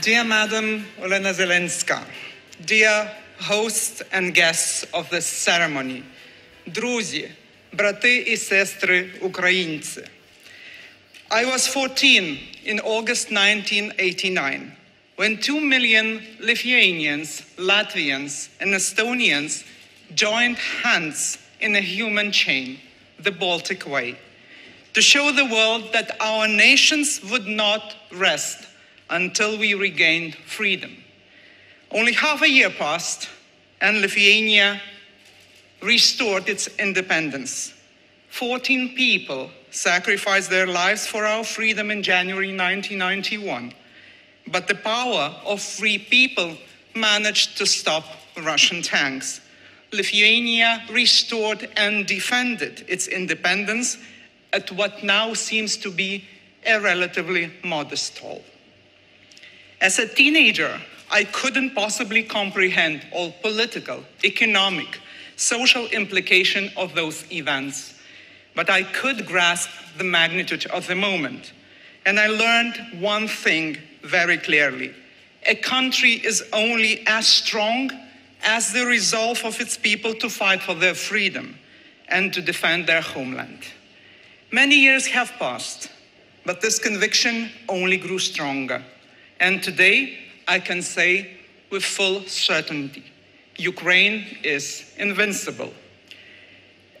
Dear Madam Olena Zelenska, dear hosts and guests of this ceremony, друзі, брати і сестри українці. I was 14 in August 1989, when 2 million Lithuanians, Latvians, and Estonians joined hands in a human chain, the Baltic Way, to show the world that our nations would not rest until we regained freedom. Only half a year passed, and Lithuania restored its independence. 14 people sacrificed their lives for our freedom in January 1991. But the power of free people managed to stop Russian tanks. Lithuania restored and defended its independence at what now seems to be a relatively modest toll. As a teenager, I couldn't possibly comprehend all political, economic, social implication of those events. But I could grasp the magnitude of the moment. And I learned one thing very clearly. A country is only as strong as the resolve of its people to fight for their freedom and to defend their homeland. Many years have passed, but this conviction only grew stronger. And today, I can say with full certainty, Ukraine is invincible.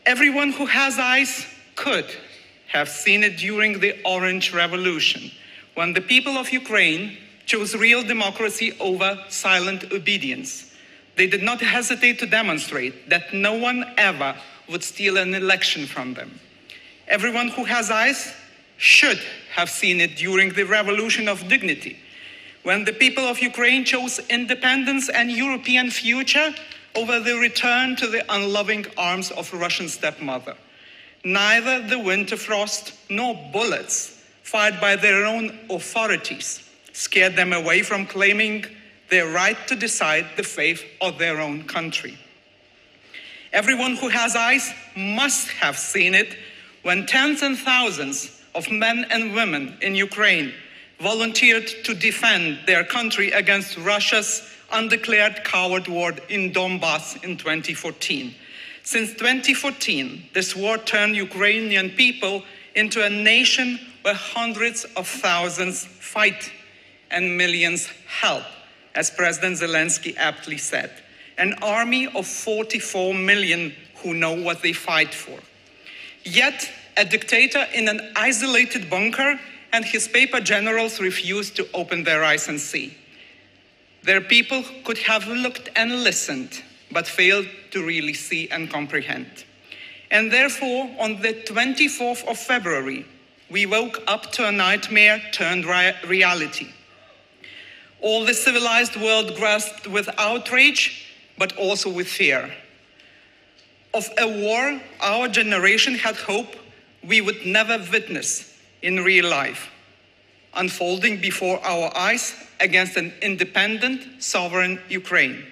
Everyone who has eyes could have seen it during the Orange Revolution, when the people of Ukraine chose real democracy over silent obedience. They did not hesitate to demonstrate that no one ever would steal an election from them. Everyone who has eyes should have seen it during the Revolution of Dignity, when the people of Ukraine chose independence and European future over the return to the unloving arms of a Russian stepmother. Neither the winter frost nor bullets fired by their own authorities scared them away from claiming their right to decide the fate of their own country. Everyone who has eyes must have seen it when tens and thousands of men and women in Ukraine volunteered to defend their country against Russia's undeclared coward war in Donbass in 2014. Since 2014, this war turned Ukrainian people into a nation where hundreds of thousands fight and millions help, as President Zelensky aptly said. An army of 44 million who know what they fight for. Yet, a dictator in an isolated bunker and his paper generals refused to open their eyes and see. Their people could have looked and listened, but failed to really see and comprehend. And therefore, on the 24th of February, we woke up to a nightmare turned reality. All the civilized world grasped with outrage, but also with fear. Of a war our generation had hoped we would never witness in real life, unfolding before our eyes against an independent, sovereign Ukraine,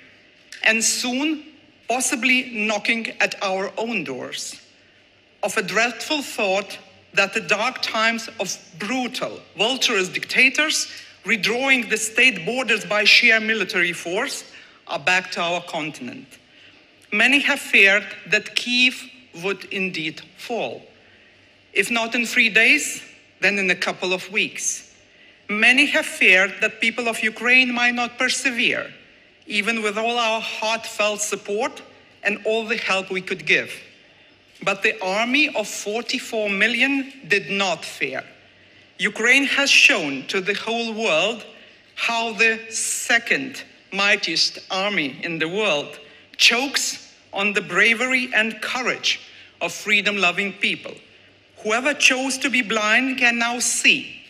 and soon possibly knocking at our own doors. Of a dreadful thought that the dark times of brutal, vulturous dictators redrawing the state borders by sheer military force are back to our continent. Many have feared that Kyiv would indeed fall. If not in 3 days, then in a couple of weeks. Many have feared that people of Ukraine might not persevere, even with all our heartfelt support and all the help we could give. But the army of 44 million did not fear. Ukraine has shown to the whole world how the second mightiest army in the world chokes on the bravery and courage of freedom-loving people. Whoever chose to be blind can now see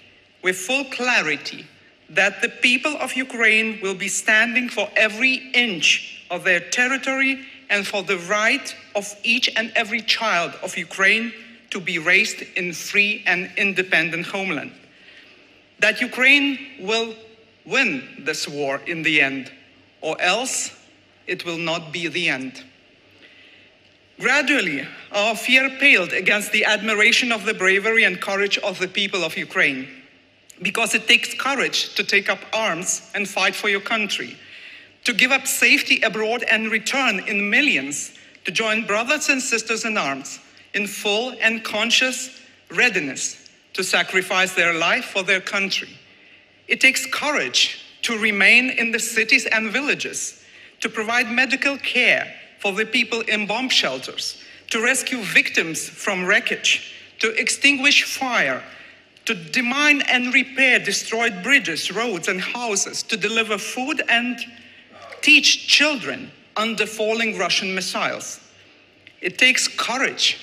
with full clarity that the people of Ukraine will be standing for every inch of their territory and for the right of each and every child of Ukraine to be raised in free and independent homeland. That Ukraine will win this war in the end, or else it will not be the end. Gradually, our fear paled against the admiration of the bravery and courage of the people of Ukraine. because it takes courage to take up arms and fight for your country, to give up safety abroad and return in millions to join brothers and sisters in arms in full and conscious readiness to sacrifice their life for their country. It takes courage to remain in the cities and villages, to provide medical care for the people in bomb shelters, to rescue victims from wreckage, to extinguish fire, to demine and repair destroyed bridges, roads, and houses, to deliver food and teach children under falling Russian missiles. It takes courage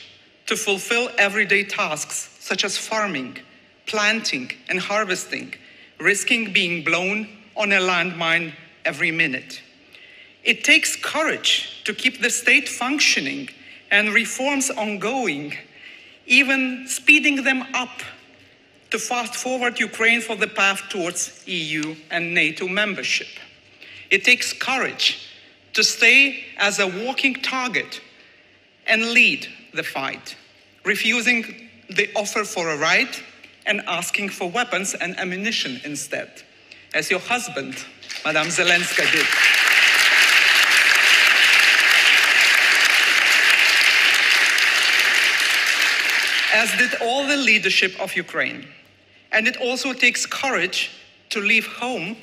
to fulfill everyday tasks such as farming, planting, and harvesting, risking being blown on a landmine every minute. It takes courage to keep the state functioning and reforms ongoing, even speeding them up to fast forward Ukraine for the path towards EU and NATO membership. It takes courage to stay as a walking target and lead the fight, refusing the offer for a ride and asking for weapons and ammunition instead, as your husband, Madame Zelenska, did. As did all the leadership of Ukraine. And it also takes courage to leave home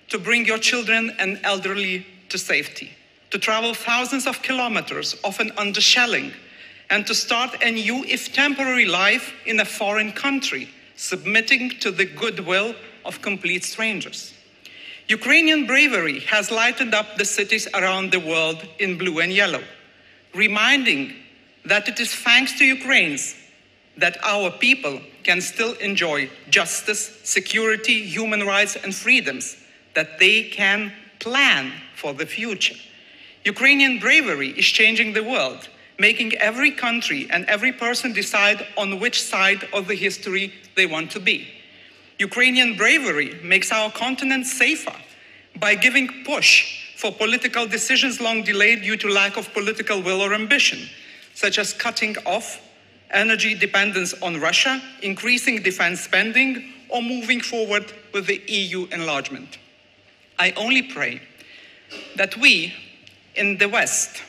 to bring your children and elderly to safety, to travel thousands of kilometers, often under shelling, and to start a new, if temporary, life in a foreign country, submitting to the goodwill of complete strangers. Ukrainian bravery has lighted up the cities around the world in blue and yellow, reminding that it is thanks to Ukrainians that our people can still enjoy justice, security, human rights, and freedoms, that they can plan for the future. Ukrainian bravery is changing the world, making every country and every person decide on which side of the history they want to be. Ukrainian bravery makes our continent safer by giving push for political decisions long delayed due to lack of political will or ambition, such as cutting off energy dependence on Russia, increasing defense spending, or moving forward with the EU enlargement. I only pray that we in the West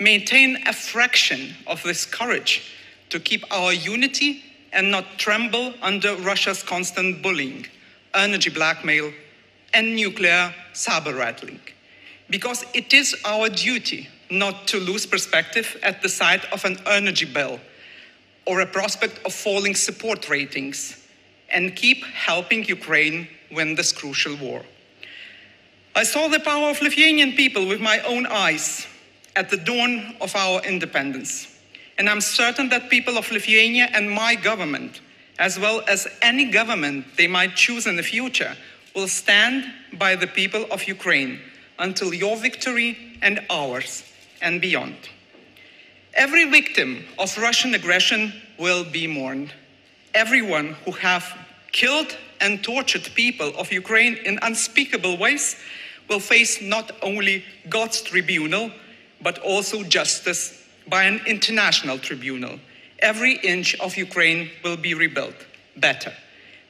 maintain a fraction of this courage to keep our unity and not tremble under Russia's constant bullying, energy blackmail, and nuclear saber rattling. Because it is our duty not to lose perspective at the sight of an energy bill or a prospect of falling support ratings, and keep helping Ukraine win this crucial war. I saw the power of Lithuanian people with my own eyes at the dawn of our independence. And I'm certain that people of Lithuania and my government, as well as any government they might choose in the future, will stand by the people of Ukraine until your victory and ours and beyond. Every victim of Russian aggression will be mourned. Everyone who have killed and tortured people of Ukraine in unspeakable ways will face not only God's tribunal, but also justice by an international tribunal. Every inch of Ukraine will be rebuilt better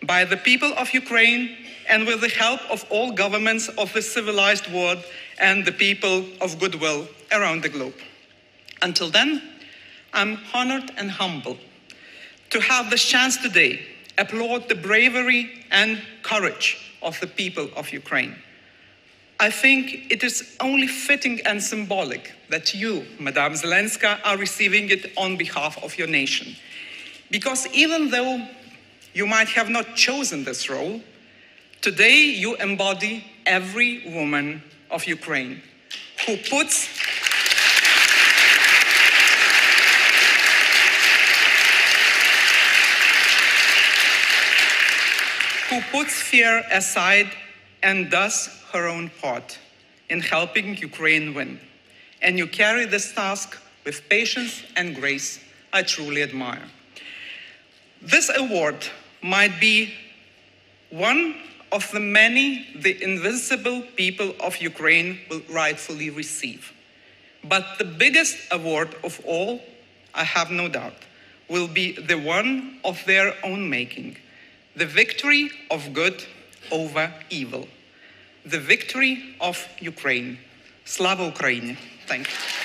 by the people of Ukraine and with the help of all governments of the civilized world and the people of goodwill around the globe. Until then, I'm honored and humbled to have this chance today applaud the bravery and courage of the people of Ukraine. I think it is only fitting and symbolic that you, Madame Zelenska, are receiving it on behalf of your nation. Because even though you might have not chosen this role, today you embody every woman of Ukraine who puts fear aside and does her own part in helping Ukraine win. And you carry this task with patience and grace I truly admire. This award might be one of the many the invincible people of Ukraine will rightfully receive. But the biggest award of all, I have no doubt, will be the one of their own making, The victory of good over evil. The victory of Ukraine. Slava Ukraini. Thank you.